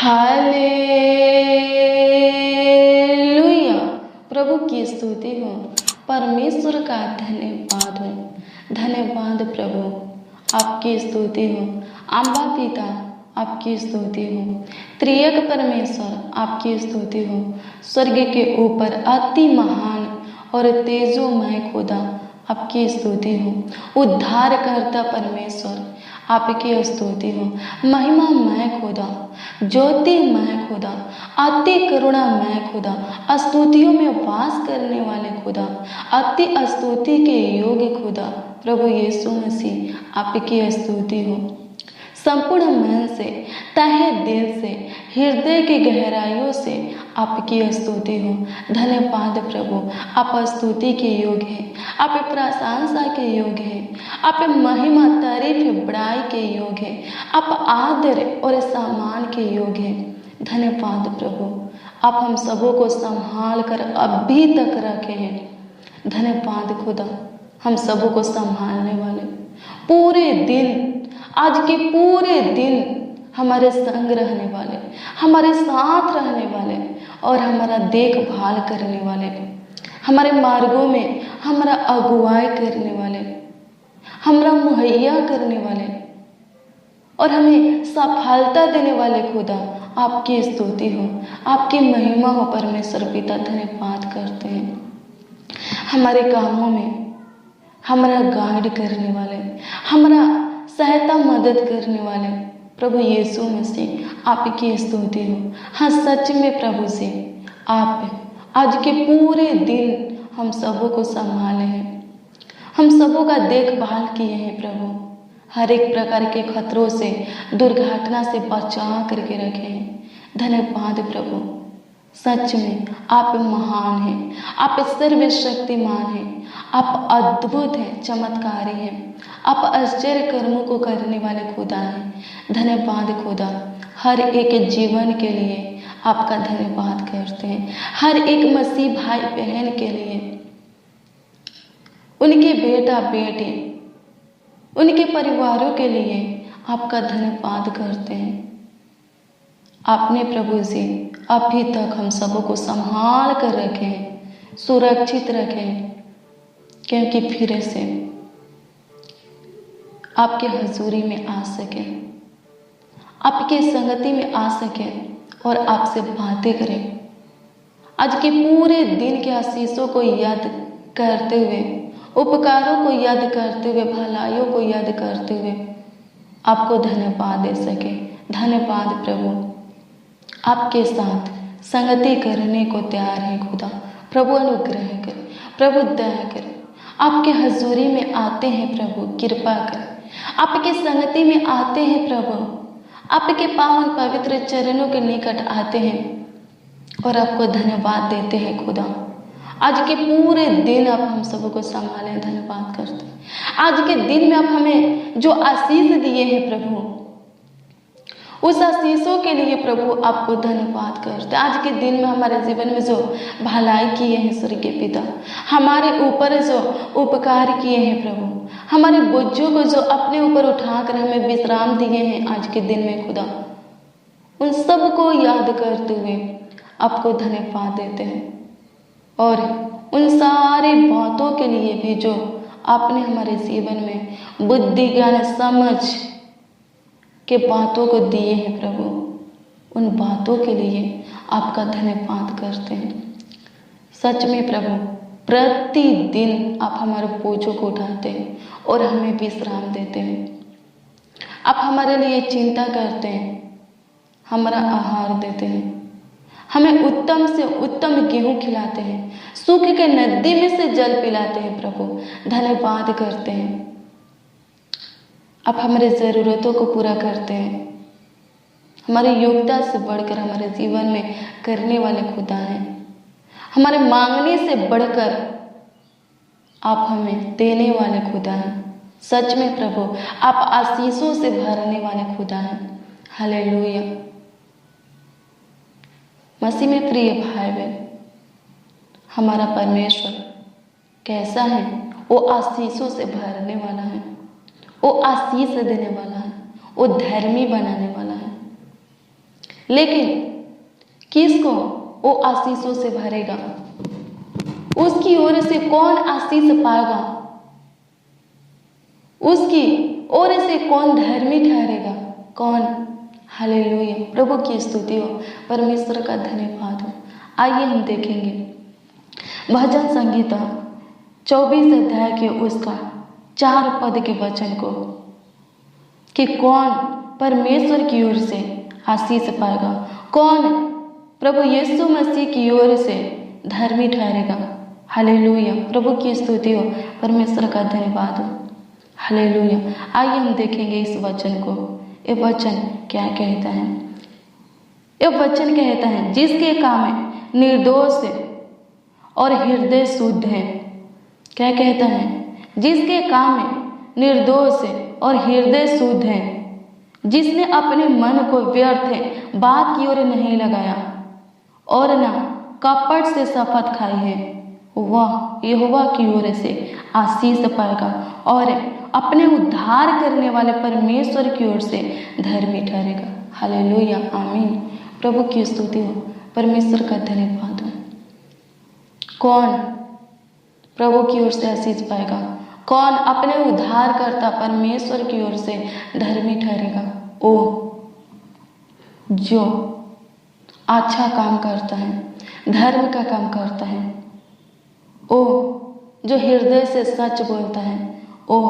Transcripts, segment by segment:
Hallelujah. प्रभु की स्तुति हो, परमेश्वर का धन्यवाद हो। धन्यवाद प्रभु, आपकी स्तुति हो। अम्बा पिता आपकी स्तुति हो। त्रिएक परमेश्वर आपकी स्तुति हो। स्वर्ग के ऊपर अति महान और तेजोमय खुदा आपकी स्तुति हो। उद्धारकर्ता परमेश्वर आपकी स्तुति हो। महिमामय खुदा, ज्योतिमय खुदा, अति करुणामय खुदा, स्तुतियों में वास करने वाले खुदा, अति स्तुति के योग्य खुदा प्रभु यीशु मसीह आपकी स्तुति हो। संपूर्ण मन से, तहे दिल से, हृदय की गहराइयों से आपकी स्तुति हो। धन्यवाद प्रभु, आप स्तुति के योग्य हैं, आप प्रशंसा के योग्य हैं, आप महिमा तारीफ बड़ाई के योग्य हैं, आप आदर और सम्मान के योग्य हैं। धन्यवाद प्रभु, आप हम सबों को संभाल कर अभी तक रखे हैं। धन्यवाद खुदा, हम सबों को संभालने वाले, पूरे दिन, आज के पूरे दिन हमारे संग रहने वाले, हमारे साथ रहने वाले और हमारा देखभाल करने वाले, हमारे मार्गों में हमारा अगुवाई करने वाले, हमारा मुहैया करने वाले और हमें सफलता देने वाले खुदा आपकी स्तुति हो, आपकी महिमा हो। परमेश्वर पिता धन्यवाद करते हैं। हमारे कामों में हमारा गाइड करने वाले, हमारा सहायता मदद करने वाले प्रभु यीशु मसीह आपकी स्तुति हो। हाँ, सच में प्रभु से आप आज के पूरे दिन हम सबों को संभाले हैं, हम सबों का देखभाल किए हैं प्रभु। हर एक प्रकार के खतरों से, दुर्घटना से बचा करके रखे हैं। धन्यवाद प्रभु, सच में आप महान हैं, आप सर्वशक्तिमान हैं, आप अद्भुत हैं, चमत्कारी हैं, आप आश्चर्य कर्मों को करने वाले खुदा हैं। धन्यवाद खुदा, हर एक जीवन के लिए आपका धन्यवाद करते हैं। हर एक मसीह भाई बहन के लिए, उनके बेटा बेटी, उनके परिवारों के लिए आपका धन्यवाद करते हैं। आपने प्रभु जी अभी तक हम सबों को संभाल कर रखे हैं, सुरक्षित रखे हैं, क्योंकि फिर से आपके हजूरी में आ सके, आपके संगति में आ सके और आपसे बातें करें। आज के पूरे दिन के आशीषों को याद करते हुए, उपकारों को याद करते हुए, भलाइयों को याद करते हुए आपको धन्यवाद दे सके। धन्यवाद प्रभु, आपके साथ संगति करने को तैयार है खुदा। प्रभु अनुग्रह कर, प्रभु दया कर, आपके हजूरी में आते हैं प्रभु, कृपा कर, आपके संगति में आते हैं प्रभु, आपके पावन पवित्र चरणों के निकट आते हैं और आपको धन्यवाद देते हैं खुदा। आज के पूरे दिन आप हम सबों को संभालें, धन्यवाद करते हैं। आज के दिन में आप हमें जो आशीष दिए हैं प्रभु, उस आशीषों के लिए प्रभु आपको धन्यवाद करते हैं। आज के दिन में हमारे जीवन में जो भलाई किए हैं स्वर्गीय पिता, हमारे ऊपर जो उपकार किए हैं प्रभु, हमारे बोझों को जो अपने ऊपर उठाकर हमें विश्राम दिए हैं आज के दिन में खुदा, उन सब को याद करते हुए आपको धन्यवाद देते हैं। और उन सारी बातों के लिए भी जो आपने हमारे जीवन में बुद्धि, ज्ञान, समझ के बातों को दिए हैं प्रभु, उन बातों के लिए आपका धन्यवाद करते हैं। सच में प्रभु, प्रतिदिन आप हमारे बोझों को उठाते हैं और हमें विश्राम देते हैं। आप हमारे लिए चिंता करते हैं, हमारा आहार देते हैं, हमें उत्तम से उत्तम गेहूं खिलाते हैं, सूख के नदी में से जल पिलाते हैं प्रभु। धन्यवाद करते हैं। आप हमारे ज़रूरतों को पूरा करते हैं, हमारी योग्यता से बढ़कर हमारे जीवन में करने वाले खुदा हैं। हमारे मांगने से बढ़कर आप हमें देने वाले खुदा हैं। सच में प्रभु, आप आशीषों से भरने वाले खुदा हैं। हालेलुया। मसीह में प्रिय भाई बहन, हमारा परमेश्वर कैसा है? वो आशीषों से भरने वाला है, वो आशीष देने वाला है, वो धर्मी बनाने वाला है। लेकिन किसको वो आशीषों से भरेगा? उसकी ओर से कौन आशीष पाएगा? उसकी ओर से कौन धर्मी ठहरेगा? कौन? हालेलुया, प्रभु की स्तुति हो, परमेश्वर का धन्यवाद हो। आइए हम देखेंगे भजन संगीता 24 अध्याय के उसका 4 पद के वचन को कि कौन परमेश्वर की ओर से आशीष पाएगा, कौन प्रभु यीशु मसीह की ओर से धर्मी ठहरेगा। हालेलुया, प्रभु की स्तुति हो, परमेश्वर का धन्यवाद हो। हालेलुया। आइए हम देखेंगे इस वचन को। ये वचन क्या कहता है? ये वचन कहता है जिसके काम निर्दोष और हृदय शुद्ध है। क्या कहता है? जिसके काम निर्दोष और हृदय शुद्ध है, जिसने अपने मन को व्यर्थ बात की ओर नहीं लगाया और न कपट से शपथ खाई है, वह यहोवा की ओर से आशीष पाएगा और अपने उद्धार करने वाले परमेश्वर की ओर से धर्मी ठहरेगा। हालेलुया, आमीन। प्रभु की स्तुति हो, परमेश्वर का धन्यवाद हो। कौन प्रभु की ओर से आशीष पाएगा? कौन अपने उद्धारकर्ता परमेश्वर की ओर से धर्मी ठहरेगा? ओ जो अच्छा काम करता है, धर्म का काम करता है, ओ जो हृदय से सच बोलता है, ओ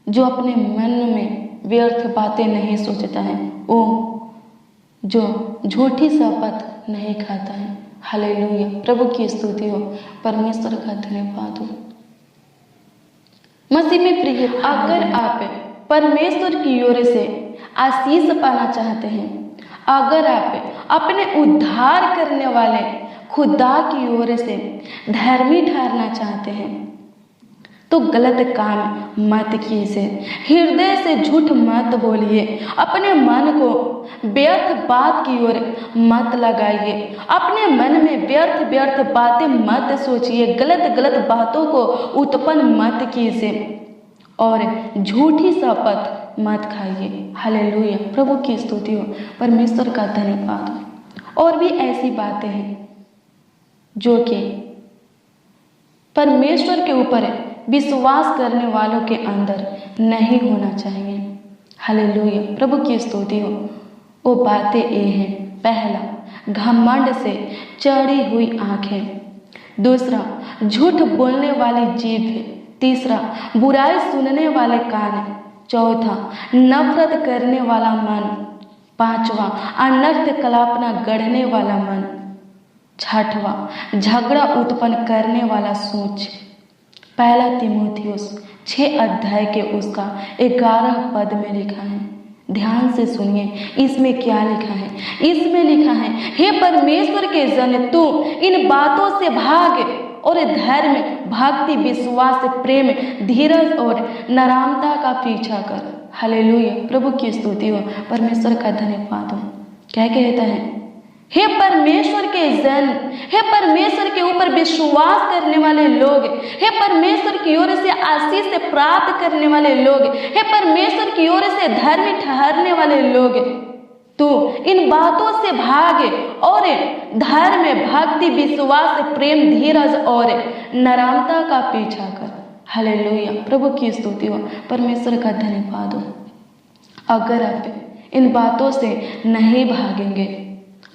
जो अपने मन में व्यर्थ बातें नहीं सोचता है, ओ जो झूठी शपथ नहीं खाता है। हालेलुया, प्रभु की स्तुति हो, परमेश्वर का धन्यवाद हो। मसीह में प्रिय, अगर आप परमेश्वर की ओर से आशीष पाना चाहते हैं, अगर आप अपने उद्धार करने वाले खुदा की ओर से धर्मी ठहरना चाहते हैं, तो गलत काम मत कीजिए, हृदय से झूठ मत बोलिए, अपने मन को व्यर्थ बात की ओर मत लगाइए, अपने मन में व्यर्थ व्यर्थ बातें मत सोचिए, गलत गलत बातों को उत्पन्न मत कीजिए और झूठी शपथ मत खाइए। हालेलुया, प्रभु की स्तुति हो, परमेश्वर का धन्यवाद हो। और भी ऐसी बातें हैं जो कि परमेश्वर के ऊपर विश्वास करने वालों के अंदर नहीं होना चाहिए। हालेलुया, प्रभु की स्तुति हो। वो बातें ये हैं, पहला, घमंड से चढ़ी हुई आंखें, दूसरा, झूठ बोलने वाली जीभ, तीसरा, बुराई सुनने वाले कान, चौथा, नफरत करने वाला मन, पांचवा, अनर्थ कल्पना गढ़ने वाला मन, छठवा, झगड़ा उत्पन्न करने वाला सोच। पहला तीमुथियुस 6 अध्याय के उसका 11 पद में लिखा है। ध्यान से सुनिए, इसमें क्या लिखा है? इसमें लिखा है, हे परमेश्वर के जन, तू इन बातों से भाग और धर्म, भक्ति, विश्वास, प्रेम, धीरज और नरामता का पीछा कर। हालेलुया, प्रभु की स्तुति हो, परमेश्वर का धन्यवाद हो। क्या कहता है? हे परमेश्वर के जन, हे परमेश्वर के ऊपर विश्वास करने वाले लोग, हे परमेश्वर की ओर से आशीष प्राप्त करने वाले लोग, हे परमेश्वर की ओर से धर्मी ठहरने वाले लोग, तू इन बातों से भाग और धर्म, भक्ति, विश्वास, प्रेम, धीरज और नरामता का पीछा कर। हालेलुया, प्रभु की स्तुति हो, परमेश्वर का धन्यवाद हो। अगर आप इन बातों से नहीं भागेंगे,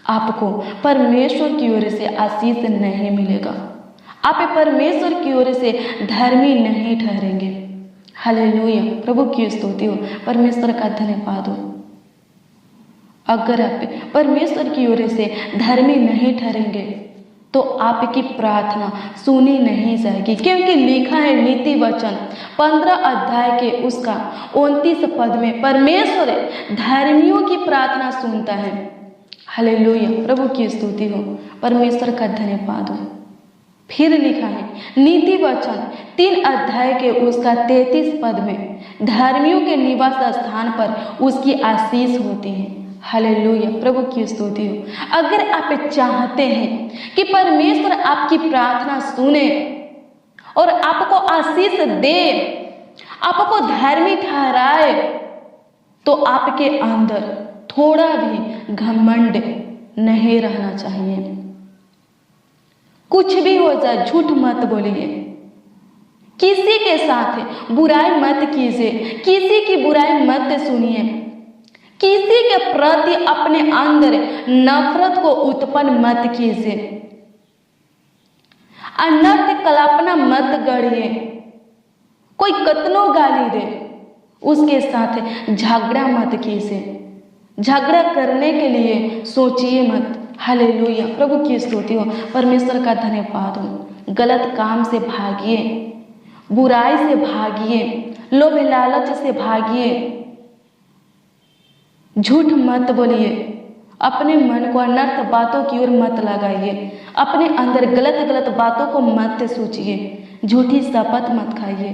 आपको परमेश्वर की ओर से आशीष नहीं मिलेगा, आप परमेश्वर की ओर से धर्मी नहीं ठहरेंगे। हालेलुया, प्रभु की स्तुति हो, परमेश्वर का धन्यवाद हो। अगर आप परमेश्वर की ओर से धर्मी नहीं ठहरेंगे तो आपकी प्रार्थना सुनी नहीं जाएगी, क्योंकि लिखा है नीति वचन 15 अध्याय के उसका 29 पद में, परमेश्वर धर्मियों की प्रार्थना सुनता है। हालेलुया, प्रभु की स्तुति हो, परमेश्वर का धन्यवाद हो। फिर लिखा है नीति वचन 3 अध्याय के उसका 33 पद में, धर्मियों के निवास स्थान पर उसकी आशीष होती है। हालेलुया, प्रभु की स्तुति हो। अगर आप चाहते हैं कि परमेश्वर आपकी प्रार्थना सुने और आपको आशीष दे, आपको धर्मी ठहराए, तो आपके अंदर थोड़ा भी घमंड नहीं रहना चाहिए। कुछ भी हो जाए झूठ मत बोलिए, किसी के साथ बुराई मत कीजिए, किसी की बुराई मत सुनिए, किसी के प्रति अपने अंदर नफरत को उत्पन्न मत कीजिए, अनर्थ कल्पना मत गढ़िए। कोई कतनो गाली दे उसके साथ झगड़ा मत कीजिए, झगड़ा करने के लिए सोचिए मत। हालेलुया, प्रभु की स्तुति हो, परमेश्वर का धन्यवाद हो। गलत काम से भागिए, बुराई से भागिए, लोभ लालच से भागिए, झूठ मत बोलिए, अपने मन को अनर्थ बातों की ओर मत लगाइए, अपने अंदर गलत गलत बातों को मत सोचिए, झूठी शपथ मत खाइए।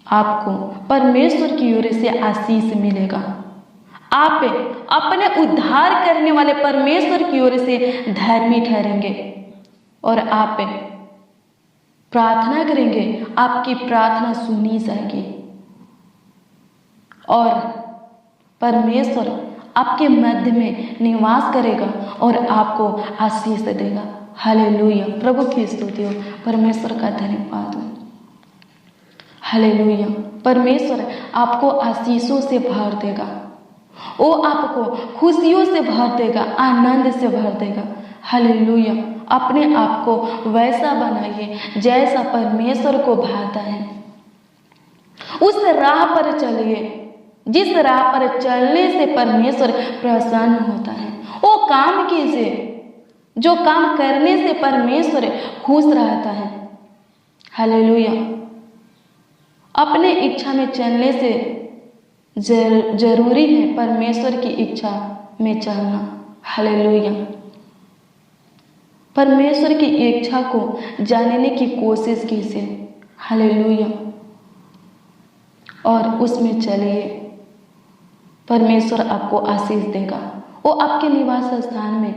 आपको परमेश्वर की ओर से आशीष मिलेगा। आप अपने उद्धार करने वाले परमेश्वर की ओर से धर्मी ठहरेंगे और आप प्रार्थना करेंगे, आपकी प्रार्थना सुनी जाएगी और परमेश्वर आपके मध्य में निवास करेगा और आपको आशीष देगा। हालेलुया, प्रभु की स्तुति हो, परमेश्वर का धन्यवाद हो। हालेलुया, परमेश्वर आपको आशीषों से भर देगा, वो आपको खुशियों से भर देगा, आनंद से भर देगा। हालेलुया, अपने आप को वैसा बनाइए जैसा परमेश्वर को भाता है। उस राह पर चलिए जिस राह पर चलने से परमेश्वर प्रसन्न होता है। वो काम कीजिए जो काम करने से परमेश्वर खुश रहता है। हालेलुया, अपने इच्छा में चलने से जरूरी है परमेश्वर की इच्छा में चलना। हालेलुया, परमेश्वर की इच्छा को जानने की कोशिश कीजिए। हालेलुया, और उसमें चलिए, परमेश्वर आपको आशीष देगा, वो आपके निवास स्थान में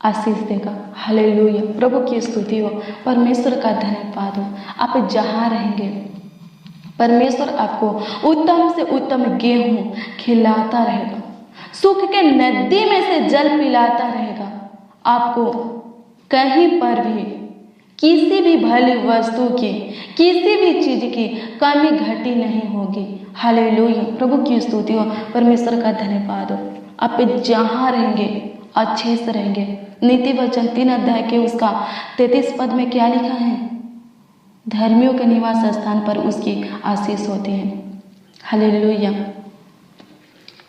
आशीष देगा। हालेलुया, प्रभु की स्तुति हो, परमेश्वर का धन्यवाद हो। आप जहाँ रहेंगे परमेश्वर आपको उत्तम से उत्तम गेहूं खिलाता रहेगा, सुख के नदी में से जल पिलाता रहेगा। आपको कहीं पर भी किसी भी भली वस्तु की, किसी भी चीज की कमी घटी नहीं होगी। हालेलुया, प्रभु की स्तुति हो, परमेश्वर का धन्यवाद हो। आप जहाँ रहेंगे अच्छे से रहेंगे। नीति वचन 3 अध्याय के उसका 33 पद में क्या लिखा है? धर्मियों के निवास स्थान पर उसकी आशीष होती है। हालेलुया,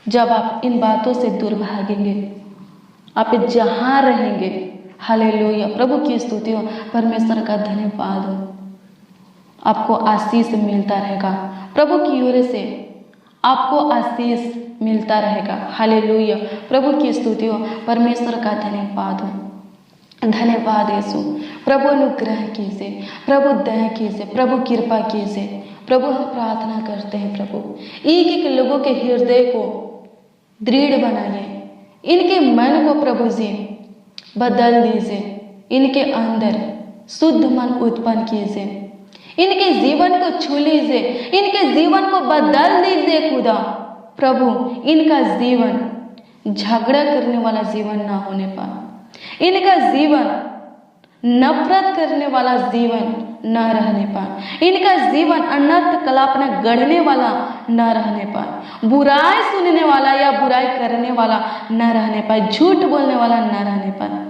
जब आप इन बातों से दूर भागेंगे, आप जहाँ रहेंगे, हालेलुया, प्रभु की स्तुति हो, परमेश्वर का धन्यवाद हो, आपको आशीष मिलता रहेगा। प्रभु की ओर से आपको आशीष मिलता रहेगा। हालेलुया, प्रभु की स्तुति हो, परमेश्वर का धन्यवाद हो। धन्यवाद यीशु। प्रभु अनुग्रह कीजिए, प्रभु दया कीजिए, प्रभु कृपा कीजिए। प्रभु हम प्रार्थना करते हैं, प्रभु एक एक लोगों के हृदय को दृढ़ बनाइए, इनके मन को प्रभु जी बदल दीजिए, इनके अंदर शुद्ध मन उत्पन्न कीजिए, इनके जीवन को छू लीजिए, इनके जीवन को बदल दीजिए खुदा। प्रभु इनका जीवन झगड़ा करने वाला जीवन ना होने पाए, इनका जीवन नफरत करने वाला जीवन न रहने पाए, इनका जीवन अनर्थ कल्पना गढ़ने वाला न रहने पाए, बुराई सुनने वाला या बुराई करने वाला न रहने पाए, झूठ बोलने वाला न रहने पाए,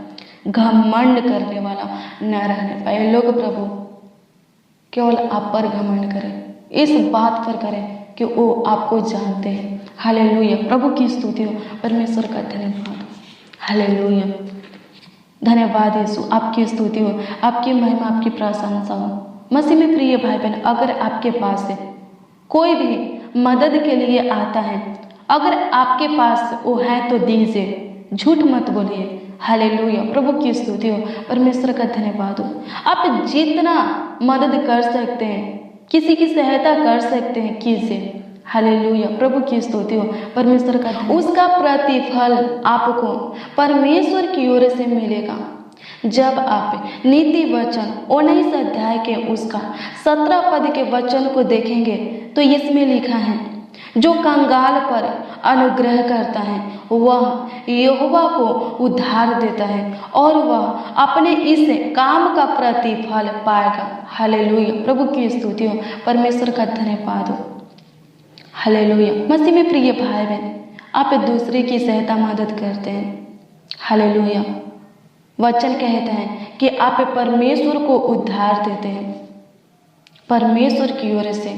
घमंड करने वाला न रहने पाए। लोग प्रभु केवल आप पर घमंड करें, इस बात पर करें कि वो आपको जानते हैं। हालेलुया, प्रभु की स्तुति हो, परमेश्वर का धन्यवाद। हालेलुया, धन्यवाद यीशु, आपकी स्तुति हो, आपकी महिमा, आपकी प्रशंसा हो। मसीह में प्रिय भाई बहन, अगर आपके पास है कोई भी मदद के लिए आता है, अगर आपके पास वो है तो दीजिए, झूठ मत बोलिए। हालेलुया, प्रभु की स्तुति हो, परमेश्वर का धन्यवाद हो। आप जितना मदद कर सकते हैं, किसी की सहायता कर सकते हैं, कीजिए। हालेलुया, प्रभु की स्तुति हो, परमेश्वर का उसका प्रतिफल आपको परमेश्वर की ओर से मिलेगा। जब आप नीति वचन 19 अध्याय के उसका 17 पद के वचन को देखेंगे तो इसमें लिखा है, जो कंगाल पर अनुग्रह करता है वह यहोवा को उद्धार देता है और वह अपने इस काम का प्रतिफल पाएगा। हालेलुया, प्रभु की स्तुति हो, परमेश्वर का धन्यवाद हो। हालेलुया। मसीह में प्रिय भाई बहन, आप दूसरे की सहायता मदद करते हैं। हालेलुया। वचन कहता है कि आप परमेश्वर को उद्धार देते हैं। परमेश्वर की ओर से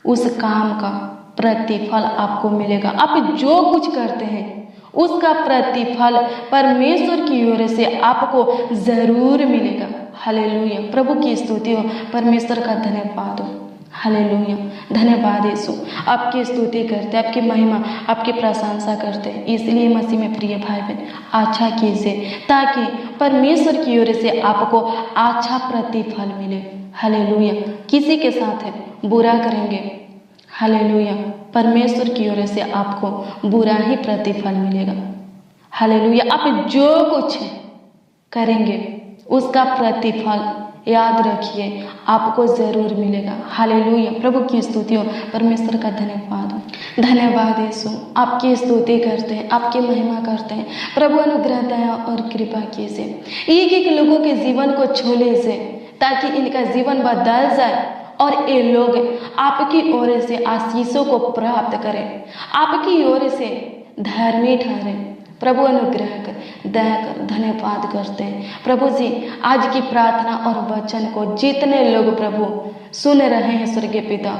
उस काम का प्रतिफल आपको मिलेगा। आप जो कुछ करते हैं उसका प्रतिफल परमेश्वर की ओर से आपको जरूर मिलेगा। हालेलुया, प्रभु की स्तुति हो, परमेश्वर का धन्यवाद हो। हालेलुया, धन्यवाद यीशु। आपकी स्तुति करते, आपकी महिमा, आपकी प्रशंसा करते हैं। इसलिए मसीह में प्रिय भाई बहन, अच्छा कीजिए ताकि परमेश्वर की ओर से आपको अच्छा प्रतिफल मिले। हालेलुया। किसी के साथ है बुरा करेंगे, हालेलुया, परमेश्वर की ओर से आपको बुरा ही प्रतिफल मिलेगा। हालेलुया। आप जो कुछ करेंगे उसका प्रतिफल याद रखिए आपको जरूर मिलेगा। हालेलुया, प्रभु की स्तुति हो, परमेश्वर का धन्यवाद हो। धन्यवाद यीशु। आपकी स्तुति करते हैं, आपकी महिमा करते हैं। प्रभु अनुग्रह, दया और कृपा कीजिए एक एक लोगों के जीवन को छूने से, ताकि इनका जीवन बदल जाए और ये लोग आपकी ओर से आशीषों को प्राप्त करें, आपकी ओर से धर्मी ठहरे। प्रभु अनुग्रह कर, दया कर, धन्यवाद करते हैं प्रभु जी। आज की प्रार्थना और वचन को जितने लोग प्रभु सुन रहे हैं स्वर्गीय पिता,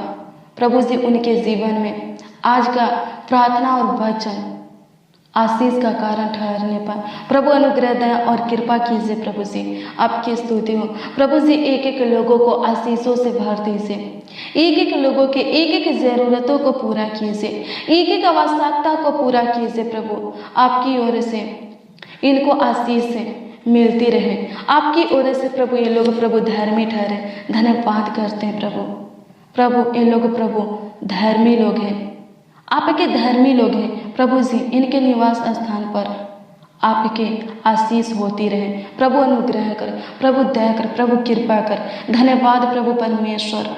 प्रभु जी उनके जीवन में आज का प्रार्थना और वचन आशीष का कारण ठहरने पर प्रभु अनुग्रह, दया और कृपा कीजिए। प्रभु जी आपकी स्तुति हो। प्रभु जी एक एक लोगों को आशीषों से भर दीजिए, एक एक लोगों के एक एक जरूरतों को पूरा कीजिए, एक एक आवश्यकता को पूरा कीजिए। प्रभु आपकी ओर से इनको आशीष से मिलती रहे, आपकी ओर से प्रभु ये लोग प्रभु धर्मी ठहरे। धन्यवाद करते हैं प्रभु ये लोग प्रभु धर्मी लोग हैं, आपके धर्मी लोग हैं। प्रभु जी इनके निवास स्थान पर आपके आशीष होती रहे। प्रभु अनुग्रह कर, प्रभु दया कर, प्रभु कृपा कर। धन्यवाद प्रभु परमेश्वर।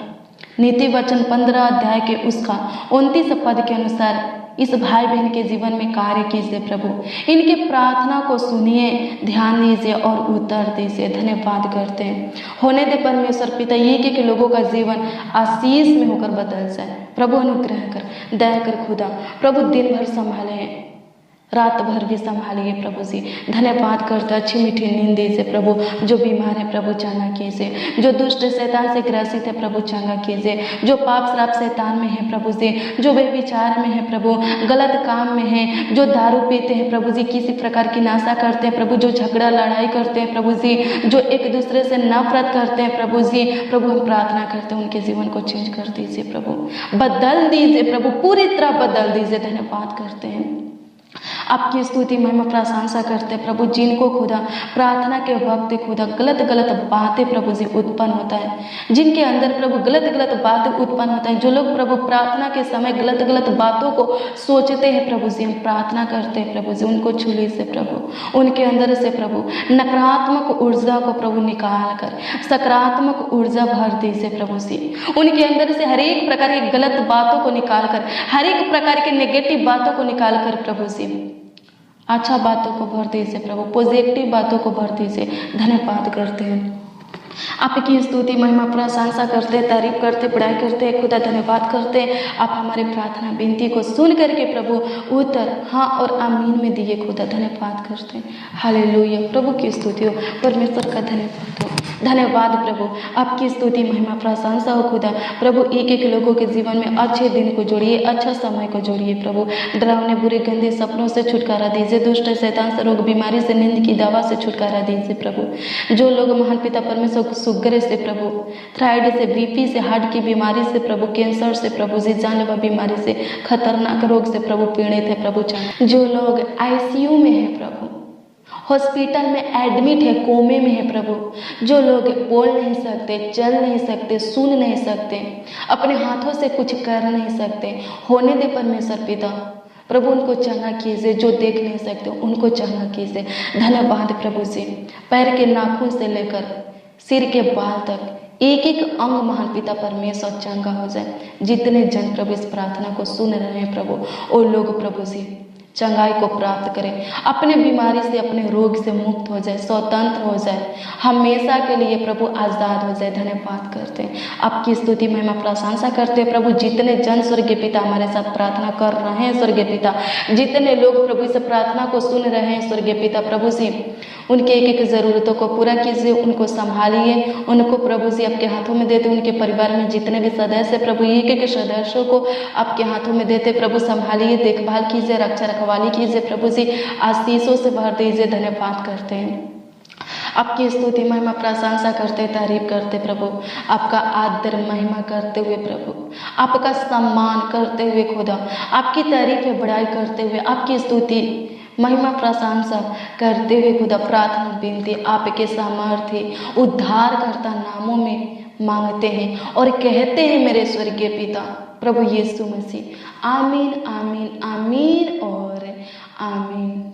नीति वचन 15 अध्याय के उसका 29 पद के अनुसार इस भाई बहन के जीवन में कार्य कीजिए। प्रभु इनके प्रार्थना को सुनिए, ध्यान दीजिए और उत्तर दीजिए। धन्यवाद करते हैं। होने दे परमेश्वर पिता एक एक लोगों का जीवन आशीष में होकर बदल जाए। प्रभु अनुग्रह कर, दया कर खुदा। प्रभु दिन भर संभाले, रात भर भी संभालिए प्रभु जी। धन्यवाद करते, अच्छी मीठी नींद दीजिए प्रभु। जो बीमार है प्रभु चंगा कीजिए, जो दुष्ट शैतान से ग्रसित है प्रभु चंगा कीजिए, जो पाप श्राप शैतान में है प्रभु जी, जो बेविचार में है प्रभु, गलत काम में है, जो दारू पीते हैं प्रभु जी, किसी प्रकार की नाशा करते हैं प्रभु, जो झगड़ा लड़ाई करते हैं प्रभु जी, जो एक दूसरे से नफरत करते हैं प्रभु जी, प्रभु हम प्रार्थना करते हैं उनके जीवन को चेंज कर दीजिए प्रभु, बदल दीजिए प्रभु, पूरी तरह बदल दीजिए। धन्यवाद करते हैं, आपकी स्तुति महिमा प्रशंसा करते हैं प्रभु। जिनको खुदा प्रार्थना के वक्त खुदा गलत गलत बातें प्रभु जी उत्पन्न होता है, जिनके अंदर प्रभु गलत गलत बातें उत्पन्न होता है, जो लोग प्रभु प्रार्थना के समय गलत गलत बातों को सोचते हैं प्रभु जी, हम प्रार्थना करते हैं प्रभु जी उनको छू लीजिए प्रभु। उनके अंदर से प्रभु नकारात्मक ऊर्जा को प्रभु निकाल कर सकारात्मक ऊर्जा भर दीजिए प्रभु जी। उनके अंदर से हर एक प्रकार की गलत बातों को निकाल कर, हर एक प्रकार के नेगेटिव बातों को निकाल कर प्रभु जी अच्छा बातों को भर दीजिए प्रभु, पॉजिटिव बातों को भर दीजिए। धन्यवाद करते हैं, आपकी स्तुति महिमा प्रशंसा करते हैं, तारीफ करते, बड़ाई करते हैं खुदा। धन्यवाद करते हैं, आप हमारी प्रार्थना विनती को सुन करके प्रभु उत्तर हाँ और आमीन में दिए खुदा। धन्यवाद करते हैं, हालेलुया। प्रभु की स्तुति हो, परमेश्वर का धन्यवाद हो। धन्यवाद प्रभु, आपकी स्तुति महिमा प्रशंसा हो खुदा। प्रभु एक एक लोगों के जीवन में अच्छे दिन को जोड़िए, अच्छा समय को जोड़िए प्रभु। डरावने बुरे गंदे सपनों से छुटकारा दीजिए, दुष्ट शैतान से, रोग बीमारी से, नींद की दवा से छुटकारा दीजिए प्रभु। जो लोग महान पिता परमेश्वर शुगर से प्रभु, थायराइड से, बीपी से, हार्ट की बीमारी से प्रभु, कैंसर से प्रभु जी, जानलेवा बीमारी से, खतरनाक रोग से प्रभु पीड़ित है प्रभु, जो लोग आईसीयू में है प्रभु, हॉस्पिटल में एडमिट है, कोमे में है प्रभु, जो लोग बोल नहीं सकते, चल नहीं सकते, सुन नहीं सकते, अपने हाथों से कुछ कर नहीं सकते, होने दे परमेश्वर पिता प्रभु उनको चंगा कीजिए। जो देख नहीं सकते उनको चंगा कीजिए। धन्यवाद प्रभु जी, पैर के नाखून से लेकर सिर के बाल तक एक एक अंग महान पिता परमेश्वर चंगा हो जाए। जितने जन प्रभु इस प्रार्थना को सुन रहे हैं प्रभु, वो लोग प्रभु से चंगाई को प्राप्त करें, अपने बीमारी से, अपने रोग से मुक्त हो जाए, स्वतंत्र हो जाए, हमेशा के लिए प्रभु आज़ाद हो जाए। धन्यवाद करते हैं, आपकी स्तुति महिमा प्रशंसा करते हैं प्रभु। जितने जन स्वर्गीय पिता हमारे साथ प्रार्थना कर रहे हैं स्वर्गीय पिता, जितने लोग प्रभु इस प्रार्थना को सुन रहे हैं स्वर्गीय पिता, प्रभु से उनके एक एक ज़रूरतों को पूरा कीजिए, उनको संभालिए, उनको प्रभु जी आपके हाथों में देते। उनके परिवार में जितने भी सदस्य प्रभु, एक एक सदस्यों को आपके हाथों में देते प्रभु, संभालिए, देखभाल कीजिए, रक्षा रखवाली कीजिए प्रभु जी, आशीषों से भर दीजिए। धन्यवाद करते हैं, आपकी स्तुति महिमा प्रशंसा करते, तारीफ करते प्रभु, आपका आदर महिमा करते हुए प्रभु, आपका सम्मान करते हुए खुदा, आपकी तारीफ बड़ाई करते हुए, आपकी स्तुति महिमा प्रशंसा करते हुए खुदा, प्रार्थना विनती आपके सामर्थ्य उद्धारकर्ता नामों में मांगते हैं और कहते हैं मेरे स्वर्गीय पिता प्रभु यीशु मसीह। आमीन आमीन आमीन और आमीन।